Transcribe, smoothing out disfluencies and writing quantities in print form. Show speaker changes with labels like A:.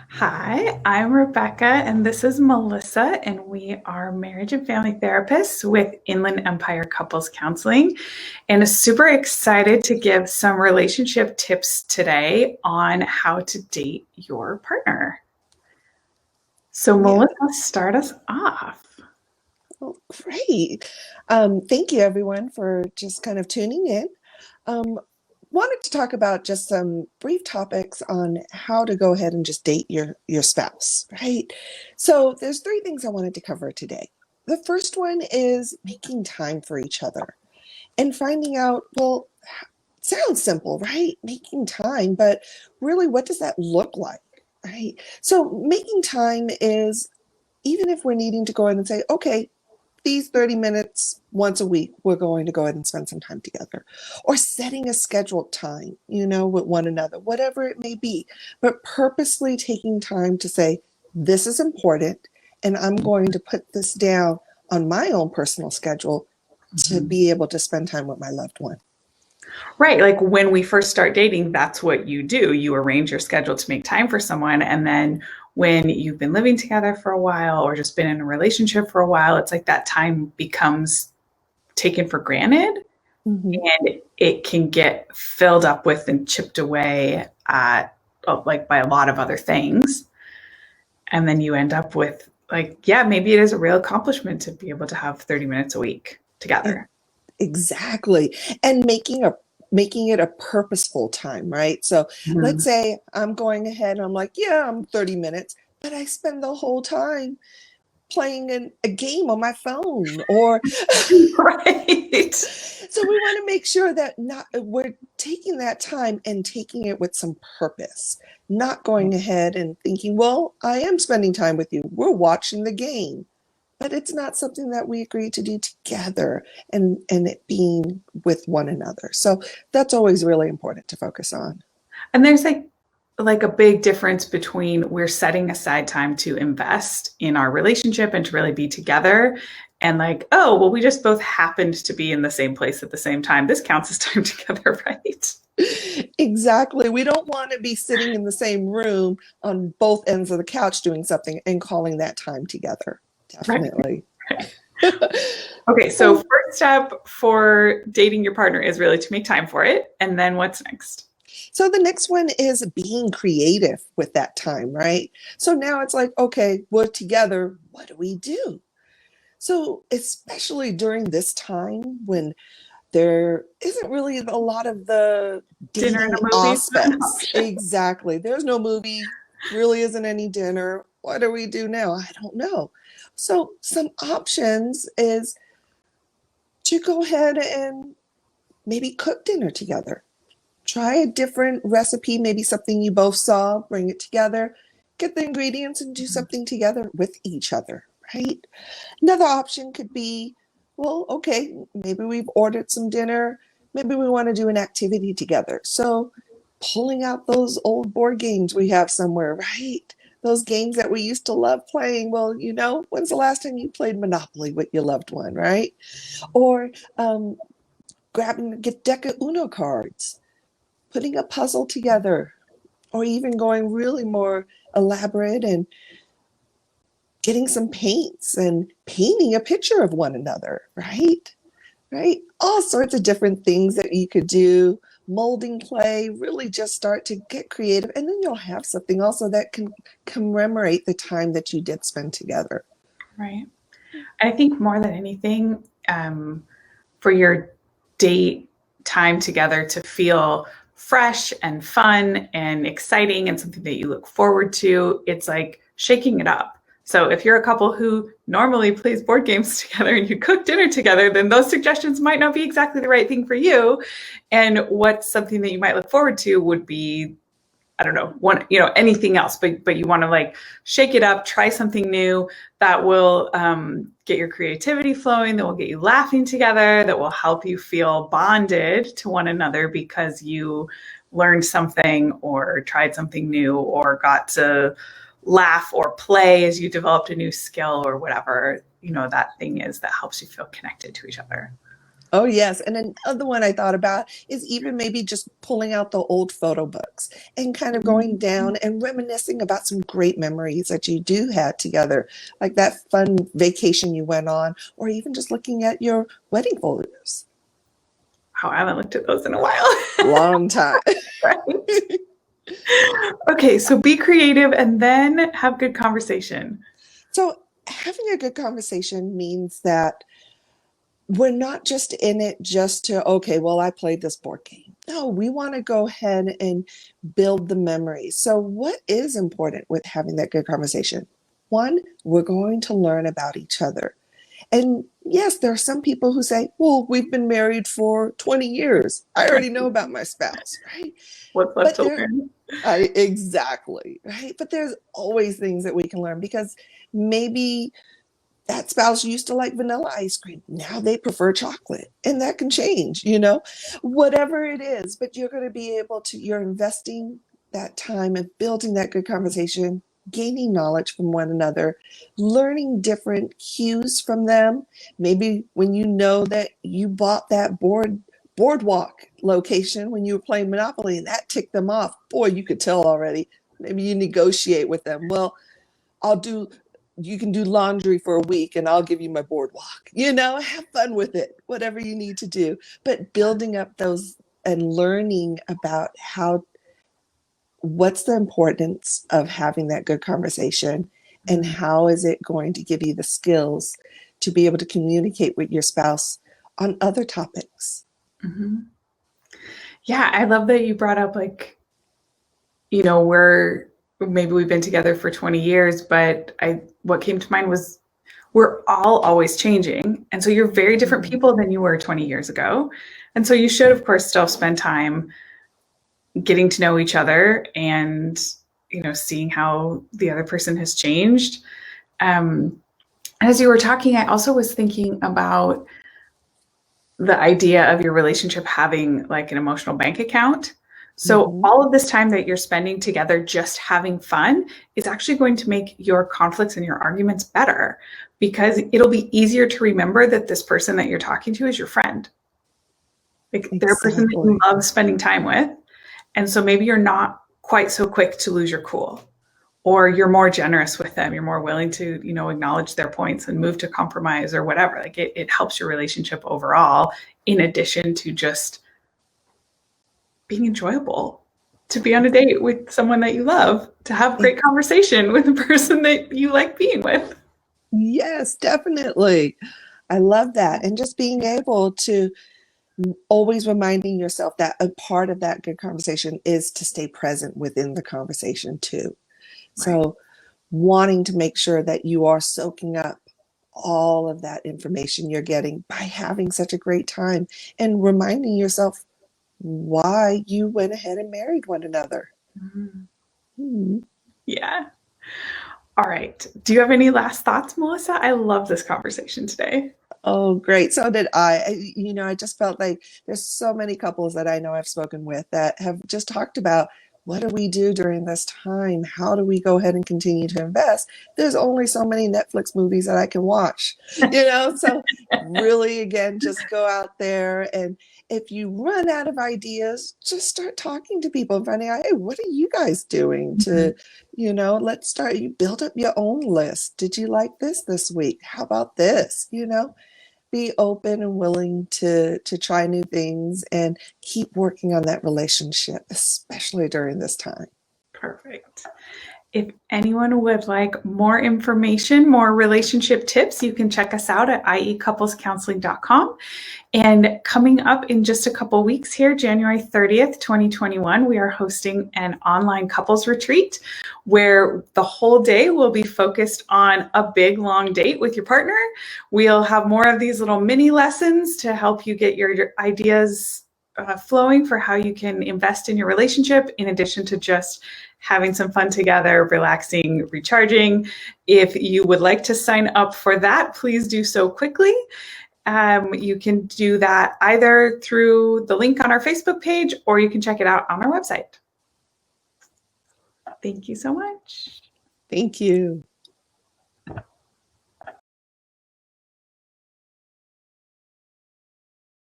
A: Hi, I'm Rebecca, and this is Melissa, and we are marriage and family therapists with Inland Empire Couples Counseling, and super excited to give some relationship tips today on how to date your partner. So,
B: Yeah,
A: Melissa, start us off.
B: well, great. Thank you, everyone, for just kind of tuning in. Um, Wanted to talk about just some brief topics on how to go ahead and just date your spouse, right? So there's three things I wanted to cover today. The first one is making time for each other and finding out, well, sounds simple, right? Making time, but really, what does that look like, right? So making time is even if we're needing to go in and say, okay, these 30 minutes once a week, we're going to go ahead and spend some time together. Or setting a scheduled time, with one another, whatever it may be. But purposely taking time to say, this is important, and I'm going to put this down on my own personal schedule to
A: Mhm.
B: be able to spend time with my loved one.
A: Right. Like when we first start dating, that's what you do. You arrange your schedule to make time for someone. And then when you've been living together for a while or just been in a relationship for a while, it's like that time becomes taken for granted
B: Mhm.
A: and it can get filled up with and chipped away at like by a lot of other things. And then you end up with like, yeah, maybe it is a real accomplishment to be able to have 30 minutes a week
B: E-
A: together.
B: Exactly. And making it a purposeful time, right? So let's
A: Mhm.
B: say I'm going ahead and I'm like, yeah, I'm 30 minutes, but I spend the whole time playing a game on my phone or
A: Right.
B: so we want to make sure that not we're taking that time and taking it with some purpose, not going ahead and thinking, well, I am spending time with you, we're watching the game, but it's not something that we agree to do together and it being with one another. So that's always really important to focus on.
A: And there's like a big difference between we're setting aside time to invest in our relationship and to really be together and like, oh, well, we just both happened to be in the same place at the same time. This counts as time together, right?
B: Exactly. We don't want to be sitting in the same room on both ends of the couch doing something and calling that time together.
A: Right.
B: Definitely.
A: Right. Okay, so
B: So,
A: first step for dating your partner is really to make time for it. And then what's next?
B: so the next one is being creative with that time, right? So now it's like, okay, we're together. What do we do? So, especially during this time when there isn't really a lot of the
A: Dinner and
B: dating
A: a movie is not an
B: aspects.
A: option.
B: Exactly. There's no movie, really isn't any dinner. What do we do now? I don't know. So, some options is to go ahead and maybe cook dinner together. Try a different recipe, maybe something you both saw, bring it together, get the ingredients and do something together with each other, right? Another option could be, well, okay, maybe we've ordered some dinner. Maybe we want to do an activity together. So pulling out those old board games we have somewhere, right? Those games that we used to love playing. Well, when's the last time you played Monopoly with your loved one, right? Or grabbing a deck of Uno cards, putting a puzzle together, or even going really more elaborate and getting some paints and painting a picture of one another, right? Right? All sorts of different things that you could do. Molding clay, really just start to get creative. And then you'll have something also that can commemorate the time that you did spend together.
A: Right. I think more than anything, for your date time together to feel fresh and fun and exciting and something that you look forward to, it's like shaking it up. So if you're a couple who normally plays board games together and you cook dinner together, then those suggestions might not be exactly the right thing for you. And what's something that you might look forward to would be, I don't know, anything else, but you want to like shake it up, try something new that will get your creativity flowing, that will get you laughing together, that will help you feel bonded to one another because you learned something or tried something new or got to laugh or play as you developed a new skill or whatever, that thing is that helps you feel connected to each other.
B: Oh, yes. And another one I thought about is even maybe just pulling out the old photo books and kind of going down and reminiscing about some great memories that you do have together, like that fun vacation you went on, or even just looking at your wedding photos.
A: Oh, I haven't looked at those in a while.
B: Long time.
A: Right. Okay, so be creative and then have good conversation.
B: So, having a good conversation means that we're not just in it just to, okay, well, I played this board game. No, we want to go ahead and build the memories. So, what is important with having that good conversation? One, we're going to learn about each other. And yes, there are some people who say, well, we've been married for 20 years. I already know about my spouse, right?
A: What's left
B: But
A: to
B: there,
A: learn?
B: exactly, right? But there's always things that we can learn because maybe that spouse used to like vanilla ice cream. Now they prefer chocolate, and that can change, whatever it is. But you're going to be able to, you're investing that time of building that good conversation, gaining knowledge from one another, learning different cues from them. Maybe when you know that you bought that boardwalk location when you were playing Monopoly and that ticked them off, boy, you could tell already. Maybe you negotiate with them. Well, I'll do, you can do laundry for a week and I'll give you my boardwalk. Have fun with it, whatever you need to do. But building up those and learning about what's the importance of having that good conversation and
A: Mm-hmm.
B: how is it going to give you the skills to be able to communicate with your spouse on other topics.
A: Mm-hmm. Yeah, I love that you brought up we're maybe we've been together for 20 years, but I what came to mind was we're all always changing. And so you're very different
B: Mhm.
A: people than you were 20 years ago. And so you should, of course, still spend time getting to know each other and, seeing how the other person has changed. Um, as you were talking, I also was thinking about the idea of your relationship having like an emotional bank account. So
B: Mhm.
A: all of this time that you're spending together just having fun is actually going to make your conflicts and your arguments better because it'll be easier to remember that this person that you're talking to is your friend. Like they're a person that you
B: Exactly.
A: love spending time with. And so maybe you're not quite so quick to lose your cool or you're more generous with them. You're more willing to, acknowledge their points and move to compromise or whatever. Like it helps your relationship overall, in addition to just being enjoyable, to be on a date with someone that you love, to have great conversation with the person that you like being with.
B: Yes, definitely. I love that. And just being able to always reminding yourself that a part of that good conversation is to stay present within the conversation too.
A: Right.
B: So, wanting to make sure that you are soaking up all of that information you're getting by having such a great time and reminding yourself why you went ahead and married one another.
A: Mhm.
B: Hmm.
A: Yeah. All right. Do you have any last thoughts, Melissa? I love this conversation today.
B: Oh, great. So did I. I just felt like there's so many couples that I know I've spoken with that have just talked about what do we do during this time? How do we go ahead and continue to invest? There's only so many Netflix movies that I can watch, So really, again, just go out there and if you run out of ideas, just start talking to people and finding out, hey, what are you guys doing
A: Mhm.
B: let's start, you build up your own list. Did you like this week? How about this? Be open and willing to try new things and keep working on that relationship, especially during this time.
A: Perfect. If anyone would like more information, more relationship tips, you can check us out at iecouplescounseling.com. And coming up in just a couple weeks here, January 30th, 2021, we are hosting an online couples retreat where the whole day will be focused on a big long date with your partner. We'll have more of these little mini lessons to help you get your ideas flowing for how you can invest in your relationship, in addition to just having some fun together, relaxing, recharging. If you would like to sign up for that, please do so quickly. You can do that either through the link on our Facebook page or you can check it out on our website. Thank you so much.
B: Thank you.